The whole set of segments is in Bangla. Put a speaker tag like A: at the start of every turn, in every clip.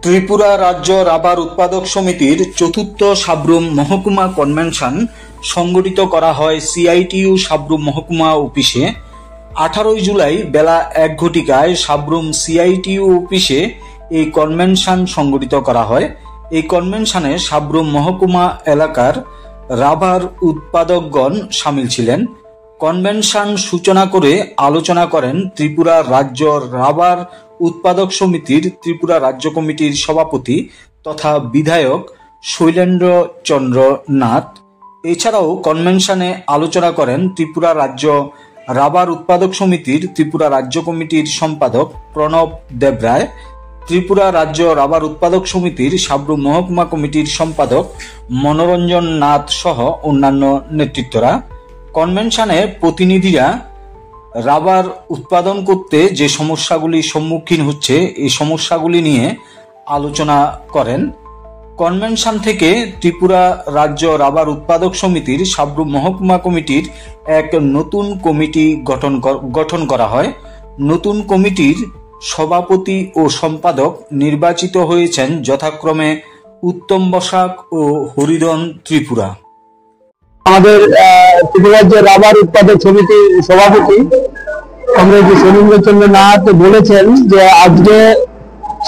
A: ত্রিপুরা রাজ্য রাবার উৎপাদক সমিতির চতুর্থ সাব্রুম মহকুমা কনভেনশন সংগঠিত করা হয় সিআইটিইউ সাব্রুম মহকুমা অফিসে। 18 জুলাই বেলা 1 ঘটিকায় সাব্রুম সিআইটিইউ অফিসে এই কনভেনশন সংগঠিত করা হয়। এই কনভেনশনে সাব্রুম মহকুমা এলাকার রাবার উৎপাদকগণ সামিল ছিলেন। কনভেনশন সূচনা করে আলোচনা করেন ত্রিপুরা রাজ্য রাবার উৎপাদক সমিতির ত্রিপুরা রাজ্য কমিটির সভাপতি তথা বিধায়ক শৈলেন্দ্র চন্দ্র নাথ। এছাড়াও কনভেনশনে আলোচনা করেন ত্রিপুরা রাজ্য রাবার উৎপাদক সমিতির ত্রিপুরা রাজ্য কমিটির সম্পাদক প্রণব দেবরায়, ত্রিপুরা রাজ্য রাবার উৎপাদক সমিতির সাব্রুম মহকুমা কমিটির সম্পাদক মনোরঞ্জন নাথ সহ অন্যান্য নেতৃত্বরা। কনভেনশনে প্রতিনিধিরা রাবার উৎপাদন করতে যে সমস্যাগুলি সম্মুখীন হচ্ছে এই সমস্যাগুলি নিয়ে আলোচনা করেন। কনভেনশন থেকে ত্রিপুরা রাজ্য রাবার উৎপাদক সমিতির সাব্রুম মহকুমা কমিটির এক নতুন কমিটি গঠন করা হয়। নতুন কমিটির সভাপতি ও সম্পাদক নির্বাচিত হয়েছেন যথাক্রমে উত্তম বসাক ও হরিধন ত্রিপুরা।
B: আমাদের ত্রিপুরা রাজ্য রাবার উৎপাদক সমিতির সভাপতি কমরেড শৈলেন্দ্রচন্দ্র নাথ বলেছেন যে আজকে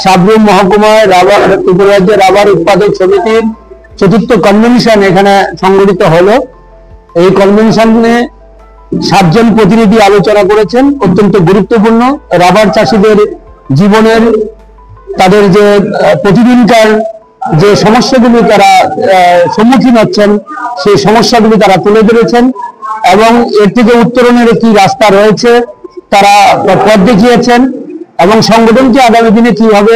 B: সাব্রুম মহকুমায় ত্রিপুরা রাজ্য রাবার উৎপাদক সমিতির চতুর্থ কনভেনশন এখানে সংগঠিত হলো। এই কনভেনশনে 7 জন প্রতিনিধি আলোচনা করেছেন। অত্যন্ত গুরুত্বপূর্ণ রাবার চাষীদের জীবনের, তাদের যে প্রতিদিনকার যে সমস্যাগুলি তারা সম্মুখীন হচ্ছেন সেই সমস্যাগুলি তারা তুলে ধরেছেন এবং এর থেকে উত্তরণের কি রাস্তা রয়েছে তারা পথ দেখিয়েছেন এবং সংগঠনকে আগামী দিনে কিভাবে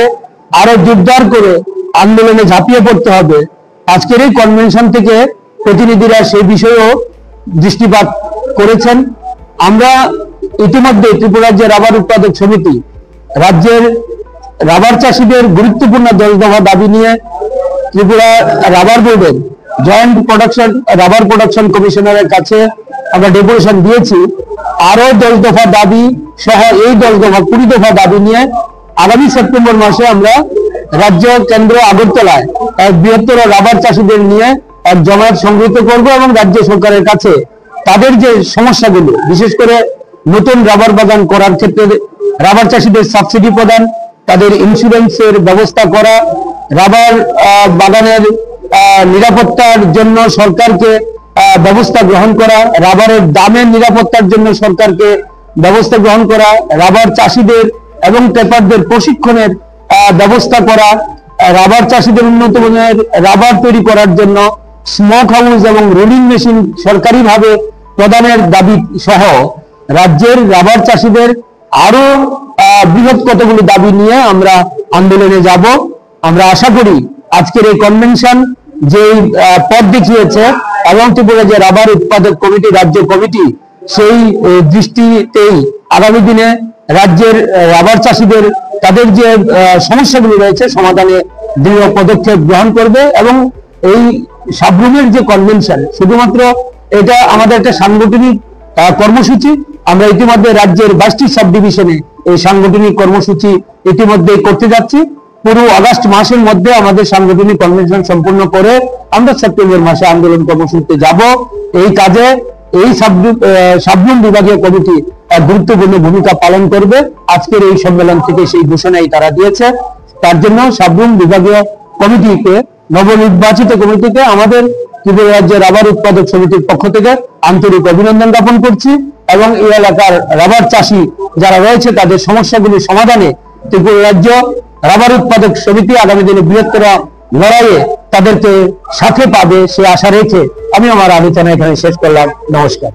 B: আরো জোরদার করে আন্দোলনে ঝাঁপিয়ে পড়তে হবে আজকের এই কনভেনশন থেকে প্রতিনিধিরা সেই বিষয়েও দৃষ্টিপাত করেছেন। আমরা ইতিমধ্যে ত্রিপুরা রাজ্যের রাবার উৎপাদক সমিতি রাজ্যের রাবার চাষীদের গুরুত্বপূর্ণ 10 দফা দাবি নিয়ে ত্রিপুরা রাবার বোর্ডের জয়েন্ট রাবার প্রোডাকশন কমিশনারের কাছে আমরা ডেপুটেশন দিয়েছি। আরো 10 দফা দাবি সহ এই 10 দফা 20 দফা দাবি নিয়ে আগামী সেপ্টেম্বর মাসে আমরা রাজ্য কেন্দ্র আগরতলায় এক বৃহত্তর রাবার চাষীদের নিয়ে এক জমায়েত সংগঠিত করব এবং রাজ্য সরকারের কাছে তাদের যে সমস্যাগুলো, বিশেষ করে নতুন রাবার বাগান করার ক্ষেত্রে রাবার চাষীদের সাবসিডি প্রদান, তাদের ইন্স্যুরেন্সের ব্যবস্থা করা, রাবার বাগানের নিরাপত্তার জন্য সরকারকে ব্যবস্থা গ্রহণ করা, রাবারের দামের নিরাপত্তার জন্য সরকারকে ব্যবস্থা গ্রহণ করা, রাবার চাষীদের এবং পেপারদের প্রশিক্ষণের ব্যবস্থা করা, রাবার চাষীদের উন্নত মানের রাবার তৈরি করার জন্য স্মোক হাউস এবং রোলিং মেশিন সরকারিভাবে প্রদানের দাবি সহ রাজ্যের রাবার চাষীদের আরো বৃহৎ কতগুলো দাবি নিয়ে আমরা আন্দোলনে যাব। আমরা আশা করি আজকের এই কনভেনশন যে পথ দেখিয়েছে এবং ত্রিপুরা যে রাবার উৎপাদক কমিটি রাজ্য কমিটি সেই দৃষ্টিতেই আগামী দিনে রাজ্যের রাবার চাষীদের তাদের যে সমস্যাগুলি রয়েছে সমাধানে দৃঢ় পদক্ষেপ গ্রহণ করবে এবং এই সাব্রুমের যে কনভেনশন শুধুমাত্র এটা আমাদের একটা সাংগঠনিক কর্মসূচি। আমরা ইতিমধ্যে রাজ্যের 22টি সাব ডিভিশনে এই সাংগঠনিক কর্মসূচি ইতিমধ্যে করতে যাচ্ছি। পুরো আগস্ট মাসের মধ্যে আমাদের সাংগঠনিক কনভেনশন সম্পূর্ণ করে আমরা সেপ্টেম্বর মাসে আন্দোলন কর্মসূচিতে যাব। এই কাজে এই সাব্রুম বিভাগীয় কমিটি এক গুরুত্বপূর্ণ ভূমিকা পালন করবে। আজকের এই সম্মেলন থেকে সেই ঘোষণাই তারা দিয়েছে। তার জন্য সাব্রুম বিভাগীয় কমিটিকে, নবনির্বাচিত কমিটিকে আমাদের ত্রিপুরা রাজ্যের রাবার উৎপাদক সমিতির পক্ষ থেকে আন্তরিক অভিনন্দন জ্ঞাপন করছি এবং এই এলাকার রাবার চাষী যারা রয়েছে তাদের সমস্যাগুলি সমাধানে ত্রিপুরা রাজ্য রাবার উৎপাদক সমিতি আগামী দিনে বৃহত্তর লড়াইয়ে তাদেরকে সাথে পাবে সে আশা রেখে আমি আমার আলোচনা এখানে শেষ করলাম। নমস্কার।